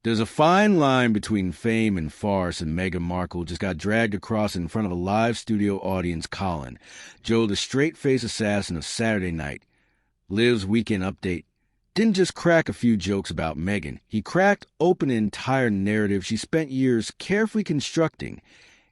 There's a fine line between fame and farce, and Meghan Markle just got dragged across in front of a live studio audience. Colin Jost, the straight-faced assassin of Saturday Night Live's Weekend Update, didn't just crack a few jokes about Meghan. He cracked open an entire narrative she spent years carefully constructing,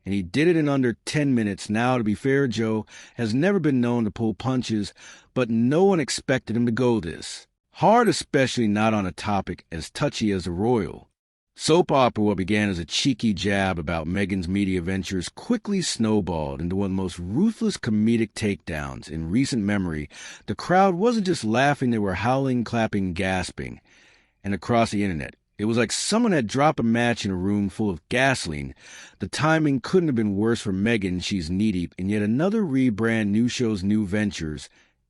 and he did it in under 10 minutes. Now, to be fair, Joe has never been known to pull punches, but no one expected him to go this hard, especially not on a topic as touchy as the royal soap opera. What began as a cheeky jab about Meghan's media ventures quickly snowballed into one of the most ruthless comedic takedowns in recent memory. The crowd wasn't just laughing, they were howling, clapping, gasping. And across the internet, it was like someone had dropped a match in a room full of gasoline. The timing couldn't have been worse for Meghan. She's knee-deep in yet another rebrand, new shows, new ventures,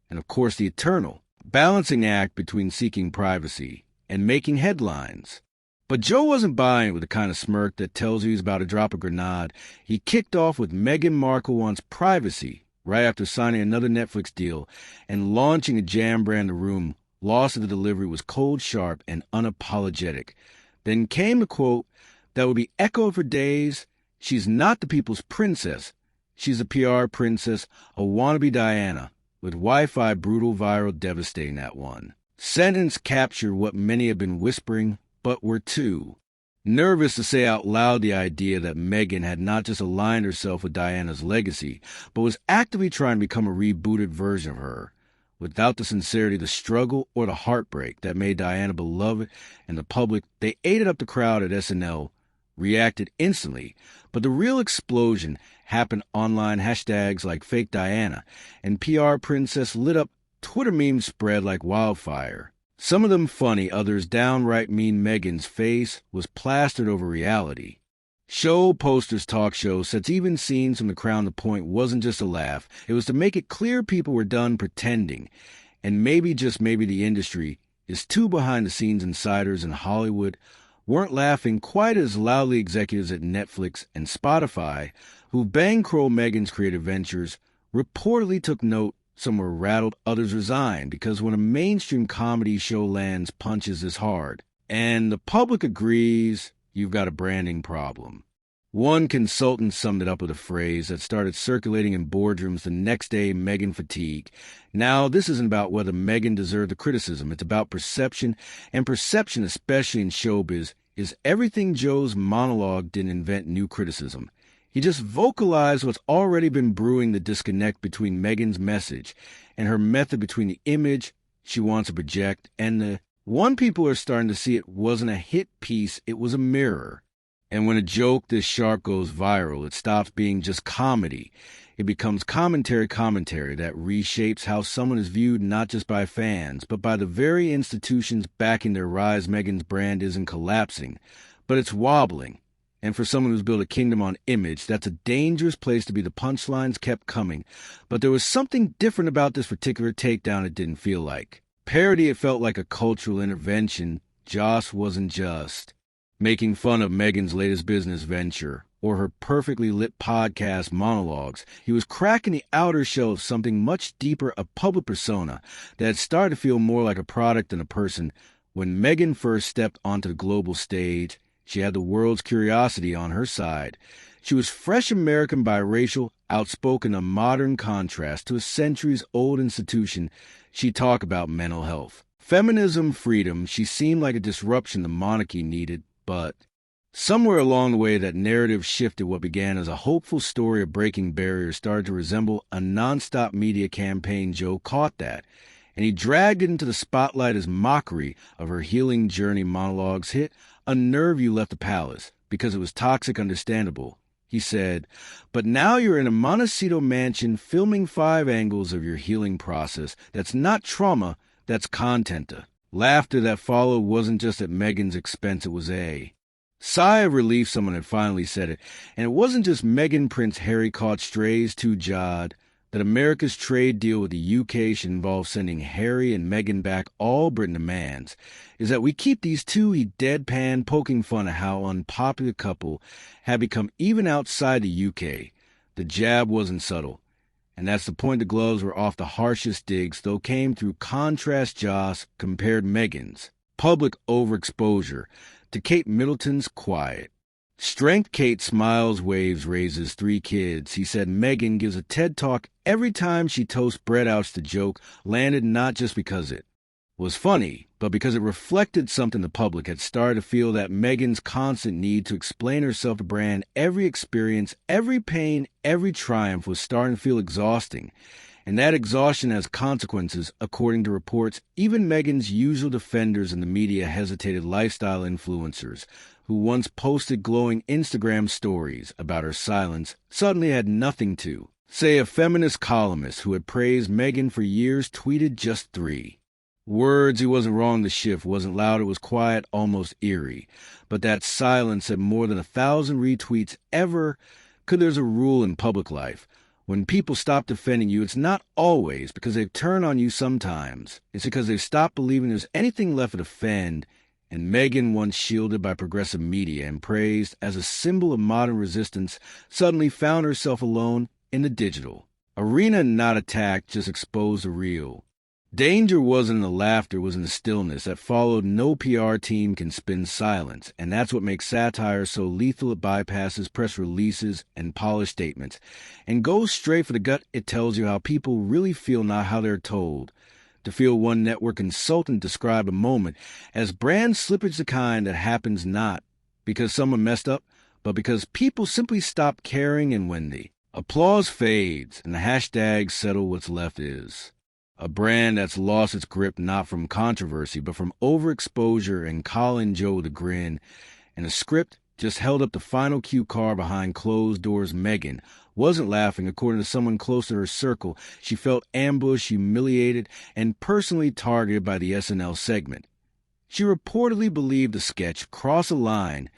and of course the eternal balancing act between seeking privacy and making headlines. But Joe wasn't buying it with the kind of smirk that tells you he's about to drop a grenade. He kicked off with Meghan Markle wants privacy right after signing another Netflix deal and launching a jam brand. The room lost of the delivery was cold, sharp, and unapologetic. Then came the quote that would be echoed for days. She's not the people's princess. She's a PR princess, a wannabe Diana, with Wi-Fi brutal, viral, devastating. That one sentence captured what many have been whispering, but were too nervous to say out loud: the idea that Meghan had not just aligned herself with Diana's legacy, but was actively trying to become a rebooted version of her, without the sincerity, the struggle, or the heartbreak that made Diana beloved and the public. They ate it up. The crowd at SNL reacted instantly, but the real explosion happened online. Hashtags like Fake Diana and PR Princess lit up. Twitter memes spread like wildfire. Some of them funny, others downright mean. Meghan's face was plastered over reality. Show posters, talk show sets, even scenes from The Crown. The point wasn't just a laugh. It was to make it clear people were done pretending. And maybe, just maybe, the industry is too behind-the-scenes. Insiders in Hollywood weren't laughing quite as loudly. Executives at Netflix and Spotify, who bankrolled Meghan's creative ventures, reportedly took note. Some were rattled, others resigned, because when a mainstream comedy show lands punches this hard, and the public agrees, you've got a branding problem. One consultant summed it up with a phrase that started circulating in boardrooms the next day: Meghan fatigue. Now, this isn't about whether Meghan deserved the criticism. It's about perception, and perception, especially in showbiz, is everything. Joe's monologue didn't invent new criticism. He just vocalized what's already been brewing: the disconnect between Meghan's message and her method, between the image she wants to project and the one people are starting to see. It wasn't a hit piece, it was a mirror. And when a joke this sharp goes viral, it stops being just comedy. It becomes commentary that reshapes how someone is viewed, not just by fans, but by the very institutions backing their rise. Meghan's brand isn't collapsing, but it's wobbling. And for someone who's built a kingdom on image, that's a dangerous place to be. The punchlines kept coming, but there was something different about this particular takedown. It didn't feel like parody, it felt like a cultural intervention. Jost wasn't just making fun of Meghan's latest business venture or her perfectly lit podcast monologues. He was cracking the outer shell of something much deeper, a public persona that had started to feel more like a product than a person. When Meghan first stepped onto the global stage, she had the world's curiosity on her side. She was fresh American, biracial, outspoken, a modern contrast to a centuries-old institution. She talked about mental health, feminism, freedom. She seemed like a disruption the monarchy needed, but somewhere along the way that narrative shifted. What began as a hopeful story of breaking barriers started to resemble a nonstop media campaign. Joe caught that, and he dragged it into the spotlight as mockery of her healing journey. Monologues hit a nerve. You left the palace because it was toxic, understandable. He said, but now you're in a Montecito mansion filming 5 angles of your healing process. That's not trauma, that's content. Laughter that followed wasn't just at Meghan's expense, it was a sigh of relief. Someone had finally said it. And it wasn't just Meghan. Prince Harry caught strays too. Jod that America's trade deal with the UK should involve sending Harry and Meghan back. All Britain demands is that we keep these two. He deadpan, poking fun at how unpopular the couple had become even outside the UK. The jab wasn't subtle, and that's the point. The gloves were off. The harshest digs, though, came through contrast. Jost compared Meghan's public overexposure to Kate Middleton's quiet. Strength Kate smiles, waves, raises 3 kids. He said Meghan gives a TED Talk every time she toasts bread. Ouch, the joke landed not just because it was funny, but because it reflected something the public had started to feel, that Meghan's constant need to explain herself to brand every experience, every pain, every triumph was starting to feel exhausting. And that exhaustion has consequences, according to reports. Even Meghan's usual defenders in the media hesitated. Lifestyle influencers who once posted glowing Instagram stories about her silence suddenly had nothing to say. A feminist columnist who had praised Meghan for years tweeted just 3 words. He wasn't wrong. The shift wasn't loud, it was quiet, almost eerie. But that silence had more than 1,000 retweets ever. Could there's a rule in public life. When people stop defending you, it's not always because they've turned on you. Sometimes it's because they've stopped believing there's anything left to defend. And Meghan, once shielded by progressive media and praised as a symbol of modern resistance, suddenly found herself alone in the digital arena, not attacked, just exposed the real. Danger wasn't in the laughter, it was in the stillness that followed. No PR team can spin silence, and that's what makes satire so lethal. It bypasses press releases and polished statements and goes straight for the gut. It tells you how people really feel, not how they're told. To feel one network consultant describe a moment as brand slippage, the kind that happens not because someone messed up, but because people simply stop caring. And when the applause fades and the hashtags settle, what's left is a brand that's lost its grip, not from controversy, but from overexposure. And Colin Jost with a grin and a script just held up the final cue card behind closed doors. Meghan wasn't laughing. According to someone close to her circle, she felt ambushed, humiliated, and personally targeted by the SNL segment. She reportedly believed the sketch crossed a line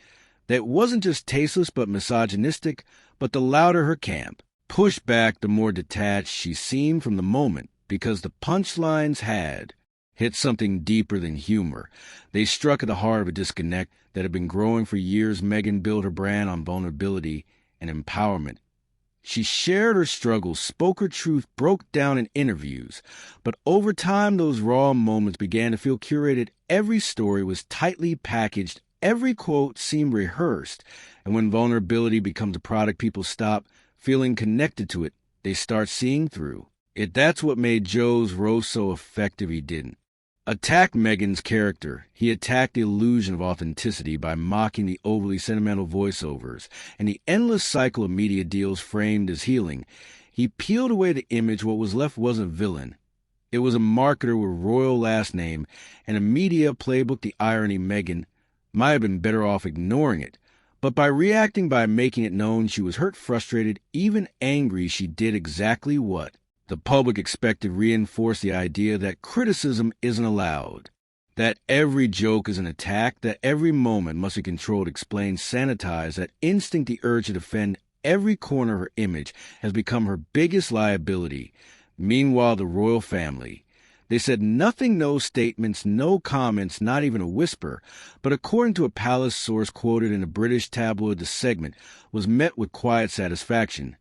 that wasn't just tasteless but misogynistic. But the louder her camp pushed back, the more detached she seemed from the moment, because the punchlines had hit something deeper than humor. They struck at the heart of a disconnect that had been growing for years. Meghan built her brand on vulnerability and empowerment. She shared her struggles, spoke her truth, broke down in interviews. But over time, those raw moments began to feel curated. Every story was tightly packaged. Every quote seemed rehearsed. And when vulnerability becomes a product, people stop feeling connected to it. They start seeing through it. That's what made Joe's roast so effective. He didn't attack Meghan's character. He attacked the illusion of authenticity by mocking the overly sentimental voiceovers and the endless cycle of media deals framed as healing. He peeled away the image. What was left wasn't a villain. It was a marketer with royal last name and a media playbook. The irony, Meghan might have been better off ignoring it. But by reacting, by making it known, she was hurt, frustrated, even angry. She did exactly what the public expected, reinforced the idea that criticism isn't allowed, that every joke is an attack, that every moment must be controlled, explained, sanitized. That instinct, the urge to defend every corner of her image, has become her biggest liability. Meanwhile, the royal family, they said nothing, no statements, no comments, not even a whisper. But according to a palace source quoted in a British tabloid, the segment was met with quiet satisfaction.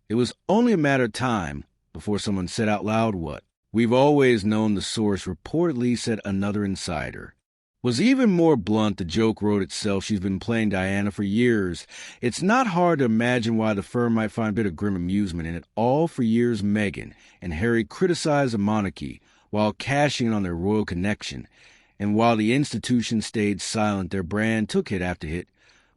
It was only a matter of time before someone said out loud what we've always known. The source reportedly said another insider was even more blunt. The joke wrote itself. She's been playing Diana for years. It's not hard to imagine why the firm might find a bit of grim amusement in it all. For years, Meghan and Harry criticized the monarchy while cashing in on their royal connection. And while the institution stayed silent, their brand took hit after hit.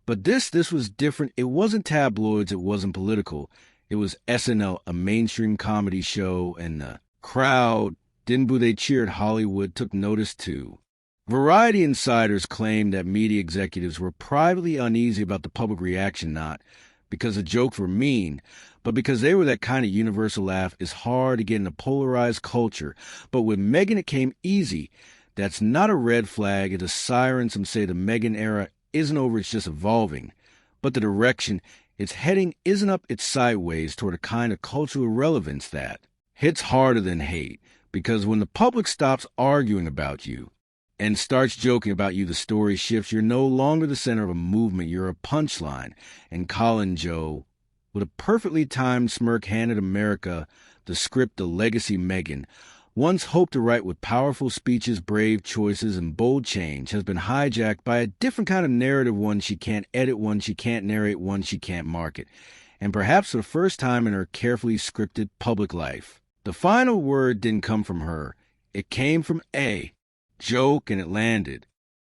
But this was different. It wasn't tabloids. It wasn't political. It was SNL, a mainstream comedy show, and the crowd didn't boo. They cheered. Hollywood took notice too. Variety insiders claimed that media executives were privately uneasy about the public reaction, not because the jokes were mean, but because they were that kind of universal laugh is hard to get in a polarized culture. But with Meghan, it came easy. That's not a red flag. It's a siren. Some say the Meghan era isn't over, it's just evolving. But the direction it's heading isn't up, it's sideways toward a kind of cultural relevance that hits harder than hate. Because when the public stops arguing about you and starts joking about you, the story shifts. You're no longer the center of a movement. You're a punchline. And Colin Jost, with a perfectly timed smirk, handed America the script, The Legacy Meghan, Once hope to write with powerful speeches, brave choices, and bold change has been hijacked by a different kind of narrative, one she can't edit, one she can't narrate, one she can't market. And perhaps for the first time in her carefully scripted public life, the final word didn't come from her. It came from a joke, and it landed.